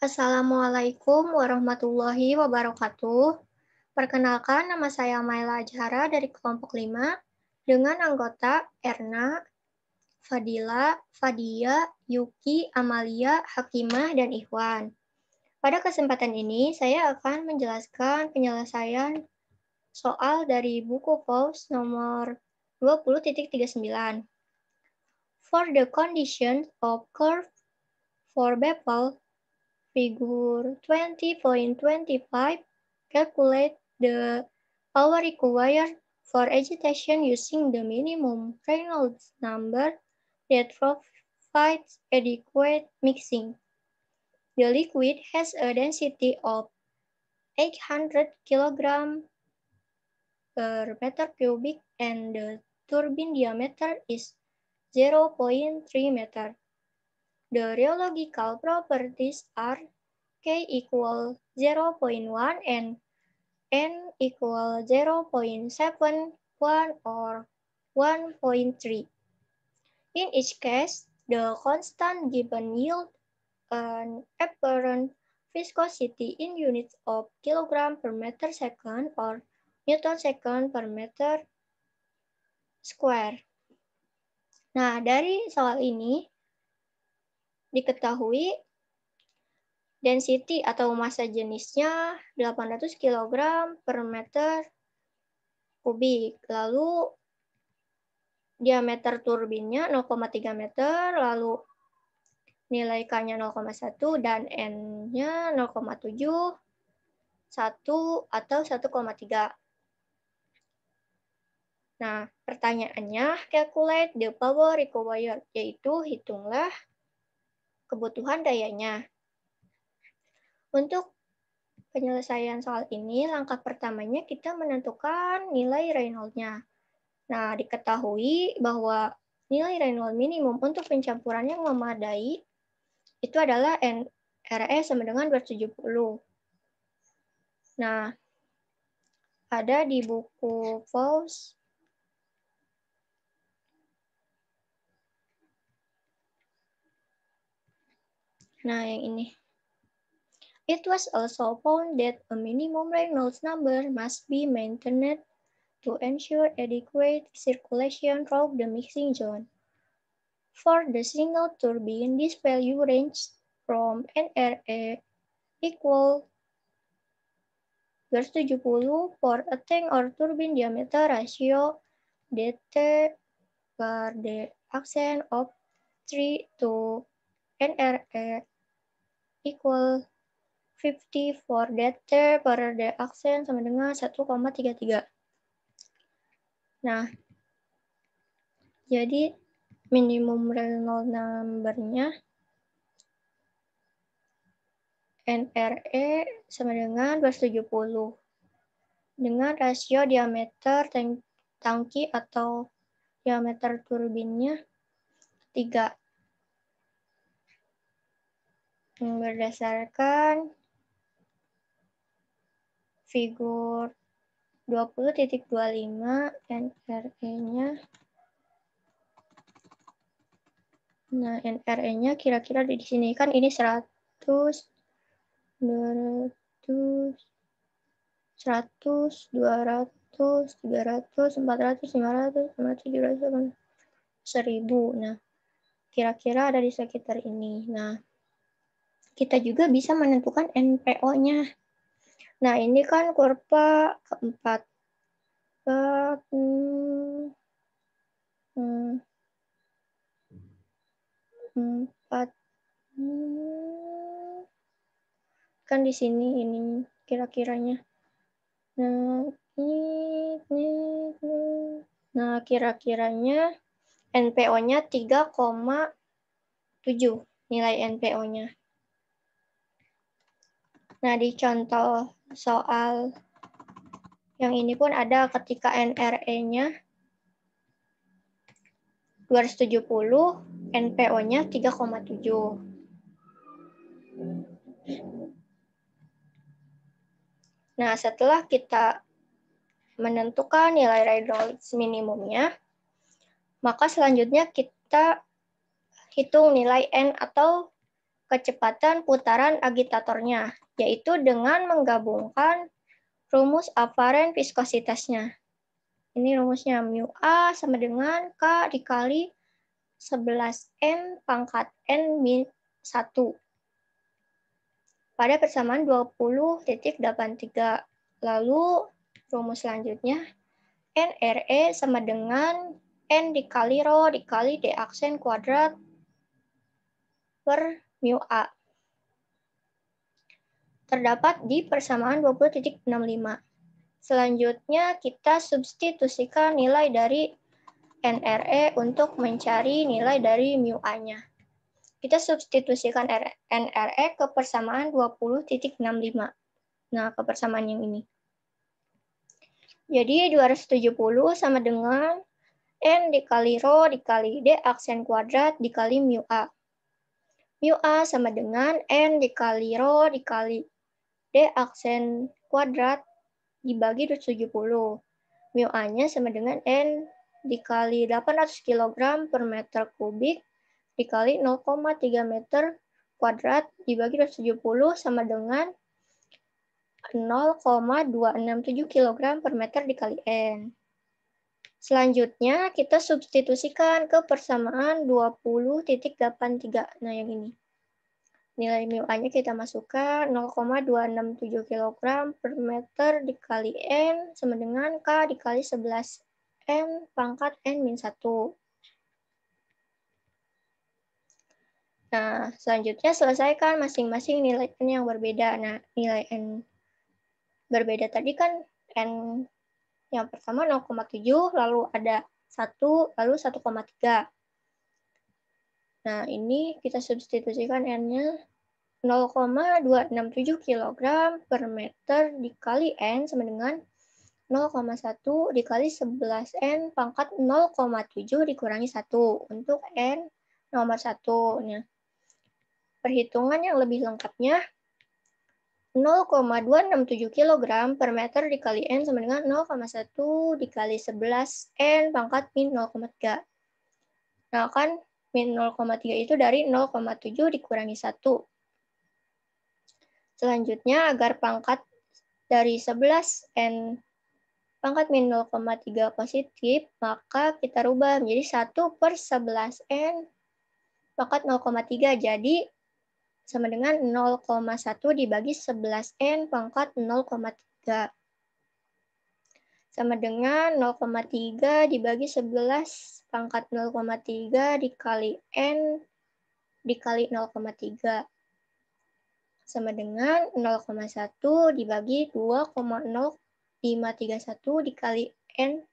Assalamualaikum warahmatullahi wabarakatuh. Perkenalkan, nama saya Maila Ajhara dari kelompok 5 dengan anggota Erna, Fadila, Fadia, Yuki, Amalia, Hakimah, dan Ikhwan. Pada kesempatan ini, saya akan menjelaskan penyelesaian soal dari buku PAUS nomor 20.39. For the conditions of curve for Bepel, Figure 20.25, calculate the power required for agitation using the minimum Reynolds number that provides adequate mixing. The liquid has a density of 800 kg per meter cubic and the turbine diameter is 0.3 meter. The rheological properties are K equal 0.1 and N equal 0.71 or 1.3. In each case, the constant given yield an apparent viscosity in units of kilogram per meter second or Newton second per meter square. Nah, dari soal ini diketahui density atau massa jenisnya 800 kg per meter kubik. Lalu diameter turbinnya 0,3 meter, lalu nilai K-nya 0,1 dan N-nya 0,7, 1 atau 1,3. Nah, pertanyaannya calculate the power required, yaitu hitunglah kebutuhan dayanya. Untuk penyelesaian soal ini, langkah pertamanya kita menentukan nilai Reynolds-nya. Nah, diketahui bahwa nilai Reynolds minimum untuk pencampuran yang memadai itu adalah NRE sama dengan 270. Nah, ada di buku PAUS. Nah, yang ini. It was also found that a minimum Reynolds number must be maintained to ensure adequate circulation through the mixing zone. For the single turbine, this value ranges from NRE equal 270 for a tank or turbine diameter ratio dt per the accent of 3 to NRE equal 50 for dt per the accent sama dengan 1,33. Nah, jadi minimum Reynolds number-nya NRE sama dengan 270 dengan rasio diameter tangki atau diameter turbinnya 3. Berdasarkan figur 20.25 NRE-nya. Nah, NRE-nya kira-kira di sini kan ini 100, 200, 100, 200, 300, 400, 500, 600, 700, 1000. Nah, kira-kira ada di sekitar ini. Nah, kita juga bisa menentukan NPO-nya. Nah, ini kan kurva keempat. 4. Kan di sini ini kira-kiranya. Nah, Nah, kira-kiranya NPO-nya 3,7 nilai NPO-nya. Nah, di contoh soal yang ini pun ada ketika NRE-nya 270, NPO-nya 3,7. Nah, setelah kita menentukan nilai Reynolds minimumnya, maka selanjutnya kita hitung nilai N atau kecepatan putaran agitatornya, yaitu dengan menggabungkan rumus afaren viskositasnya. Ini rumusnya, mu A sama dengan K dikali 11N pangkat N min 1 pada persamaan 20.83. Lalu rumus selanjutnya, NRE sama dengan N dikali rho dikali D aksen kuadrat per mu A. Terdapat di persamaan 20.65. Selanjutnya kita substitusikan nilai dari NRE untuk mencari nilai dari mu A-nya. Kita substitusikan NRE ke persamaan 20.65. Nah, ke persamaan yang ini. Jadi 270 sama dengan N dikali rho dikali D aksen kuadrat dikali mu A. Mu A sama dengan N dikali rho dikali D aksen kuadrat dibagi 270. Mu A-nya sama dengan N dikali 800 kg per meter kubik dikali 0,3 meter kuadrat dibagi 270 sama dengan 0,267 kg per meter dikali N. Selanjutnya kita substitusikan ke persamaan 20.83. Nah yang ini. Nilai mu A-nya kita masukkan 0,267 kg per meter dikali N sama dengan K dikali 11N pangkat N-1. Nah, selanjutnya selesaikan masing-masing nilai N yang berbeda. Nah, nilai N berbeda tadi kan N yang pertama 0,7, lalu ada 1, lalu 1,3. Nah, ini kita substitusikan N-nya 0,267 kg per meter dikali N sama dengan 0,1 dikali 11N pangkat 0,7 dikurangi 1 untuk N nomor 1. Nah, perhitungan yang lebih lengkapnya 0,267 kg per meter dikali N sama dengan 0,1 dikali 11N pangkat min 0,3. Nah, kan min 0,3 itu dari 0,7 dikurangi 1. Selanjutnya, agar pangkat dari 11N pangkat min 0,3 positif, maka kita rubah menjadi 1 per 11N pangkat 0,3. Jadi, sama dengan 0,1 dibagi 11N pangkat 0,3. Sama dengan 0,3 dibagi 11 pangkat 0,3 dikali N dikali 0,3. Sama dengan 0,1 dibagi 2,0531 dikali N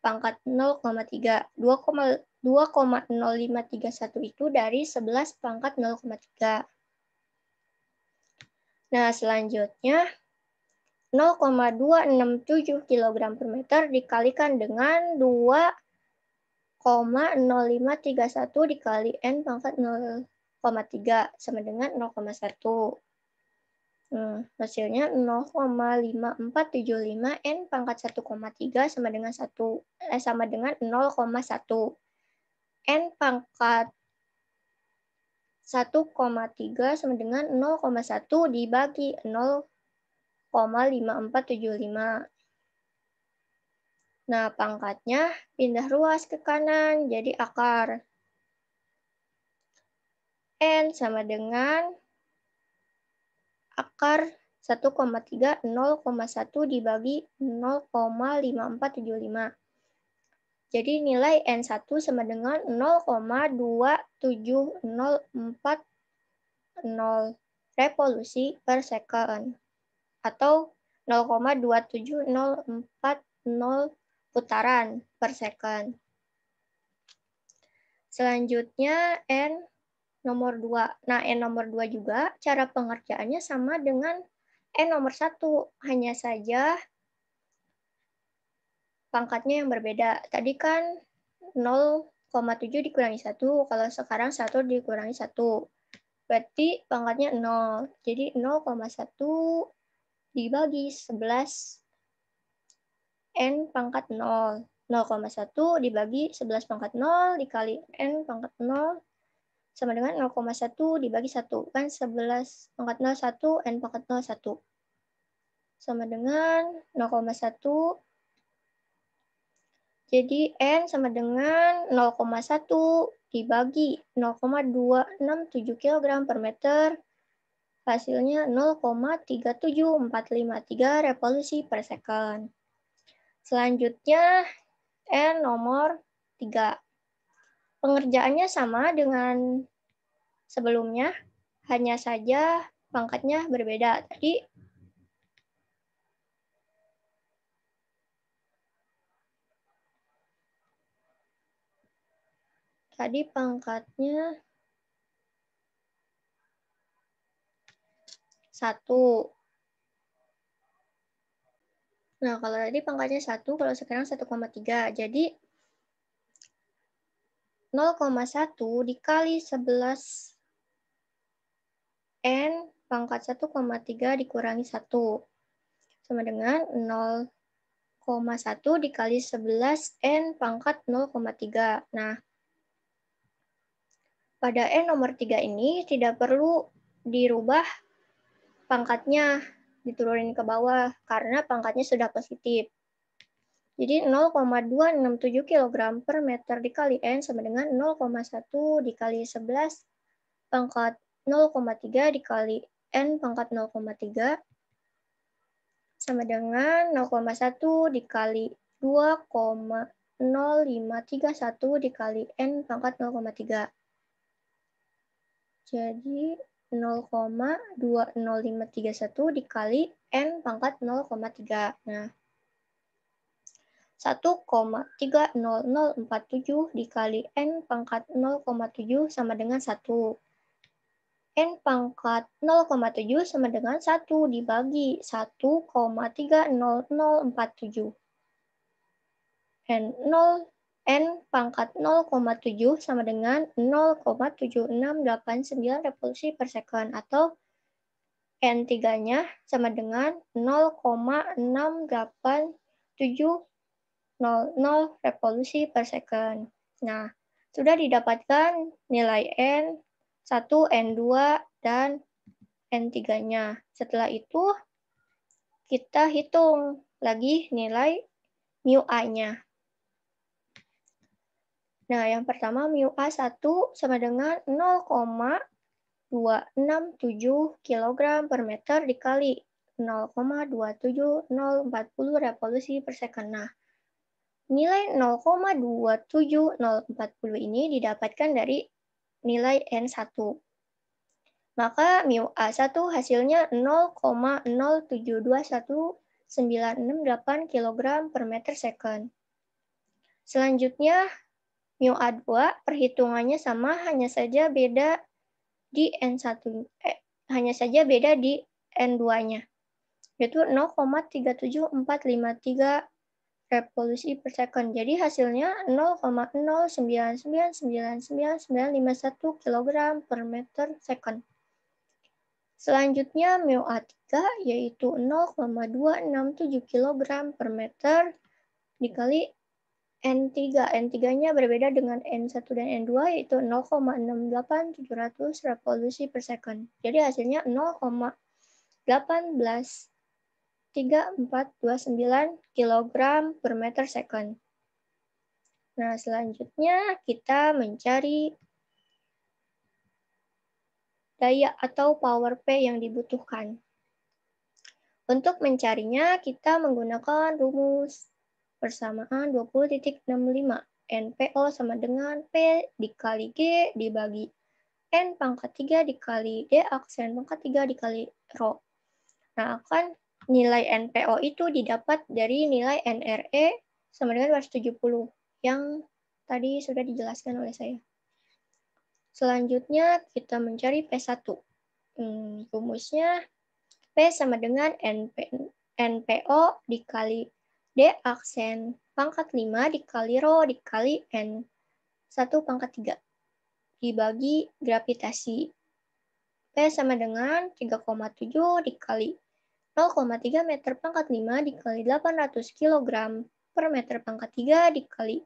pangkat 0,3. 2,0531 itu dari 11 pangkat 0,3. Nah, selanjutnya 0,267 kg per meter dikalikan dengan 2,0531 dikali N pangkat 0,3 sama dengan 0,1. Hasilnya 0,5475 N pangkat 1,3 sama dengan 0,1. N pangkat 1,3 sama dengan 0,1 dibagi 0,5475. Nah, pangkatnya pindah ruas ke kanan, jadi akar. N sama dengan akar 1,3, 0,1 dibagi 0,5475. Jadi nilai N1 sama dengan 0,27040 revolusi per second atau 0,27040 putaran per second. Selanjutnya N nomor 2. Nah, N nomor 2 juga cara pengerjaannya sama dengan N nomor 1. Hanya saja pangkatnya yang berbeda. Tadi kan 0,7 dikurangi 1, kalau sekarang 1 dikurangi 1. Berarti pangkatnya 0. Jadi 0,1 dibagi 11 N pangkat 0. 0,1 dibagi 11 pangkat 0 dikali N pangkat 0 sama dengan 0,1 dibagi 1. Kan 11 pangkat 0, 1, N pangkat 0, 1. Sama dengan 0,1. Jadi N sama dengan 0,1 dibagi 0,267 kg per meter. Hasilnya 0,37453 revolusi per second. Selanjutnya N nomor 3. Pengerjaannya sama dengan sebelumnya, hanya saja pangkatnya berbeda. Tadi pangkatnya 1. Nah, kalau tadi pangkatnya 1, kalau sekarang 1,3. Jadi 0,1 dikali 11 N pangkat 1,3 dikurangi 1. Sama dengan 0,1 dikali 11 N pangkat 0,3. Nah, pada N nomor 3 ini tidak perlu dirubah pangkatnya, diturunin ke bawah, karena pangkatnya sudah positif. Jadi 0,267 kg per meter dikali N sama dengan 0,1 dikali 11 pangkat 0,3 dikali N pangkat 0,3 sama dengan 0,1 dikali 2,0531 dikali N pangkat 0,3. Jadi 0,20531 dikali N pangkat 0,3. Nah, 1,30047 dikali N pangkat 0,7 sama dengan 1. N pangkat 0,7 sama dengan 1 dibagi 1,30047. N pangkat 0,7 sama dengan 0,7689 revolusi per second, atau N3-nya sama dengan 0,68700 revolusi per second. Nah, sudah didapatkan nilai N1, N2, dan N3-nya. Setelah itu, kita hitung lagi nilai mu A-nya. Nah, yang pertama mu A1 sama dengan 0,267 kg per meter dikali 0,27040 revolusi per second. Nah, nilai 0,27040 ini didapatkan dari nilai N1. Maka mu A1 hasilnya 0,0721968 kg per meter second. Selanjutnya, mu A2 perhitungannya sama, hanya saja beda di N2-nya, yaitu 0,37453 revolusi per second. Jadi hasilnya 0,0999951 kg per meter second. Selanjutnya mu A3 yaitu 0,267 kg per meter dikali N3. N3-nya berbeda dengan N1 dan N2, yaitu 0,68700 revolusi per second. Jadi hasilnya 0,183429 kg per meter second. Nah, selanjutnya kita mencari daya atau power P yang dibutuhkan. Untuk mencarinya, kita menggunakan rumus persamaan 20.65. NPO sama dengan P dikali G dibagi N pangkat 3 dikali D aksen pangkat 3 dikali Rho. Nah, akan nilai NPO itu didapat dari nilai NRE sama dengan 270 yang tadi sudah dijelaskan oleh saya. Selanjutnya kita mencari P1. Rumusnya P sama dengan NPO dikali D aksen pangkat 5 dikali Rho dikali N 1 pangkat 3 dibagi gravitasi. P sama dengan 3,7 dikali 0,3 meter pangkat 5 dikali 800 kg per meter pangkat 3 dikali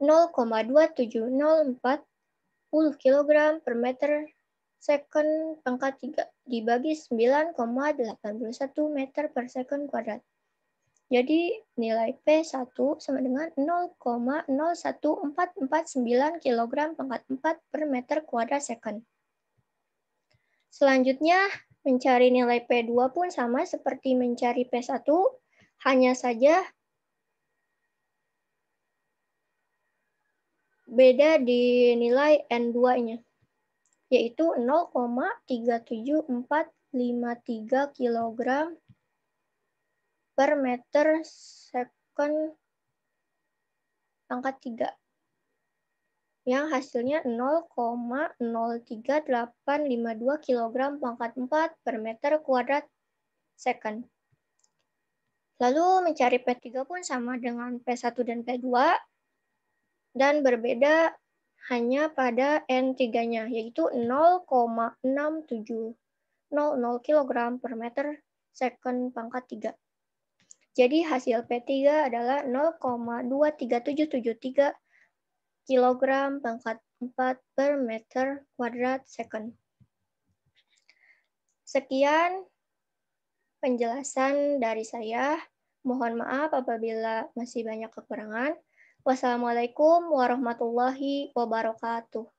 0,2704 kg per meter second pangkat 3 dibagi 9,81 meter per second kuadrat. Jadi nilai P1 sama dengan 0,01449 kg pangkat 4 per meter kuadrat second. Selanjutnya, mencari nilai P2 pun sama seperti mencari P1, hanya saja beda di nilai N2-nya, yaitu 0,37453 kg per meter second pangkat 3, yang hasilnya 0,03852 kg pangkat 4 per meter kuadrat second. Lalu mencari P3 pun sama dengan P1 dan P2, dan berbeda hanya pada N3-nya, yaitu 0,6700 kg per meter second pangkat 3. Jadi hasil P3 adalah 0,23773 kg pangkat 4 per meter kuadrat second. Sekian penjelasan dari saya. Mohon maaf apabila masih banyak kekurangan. Wassalamualaikum warahmatullahi wabarakatuh.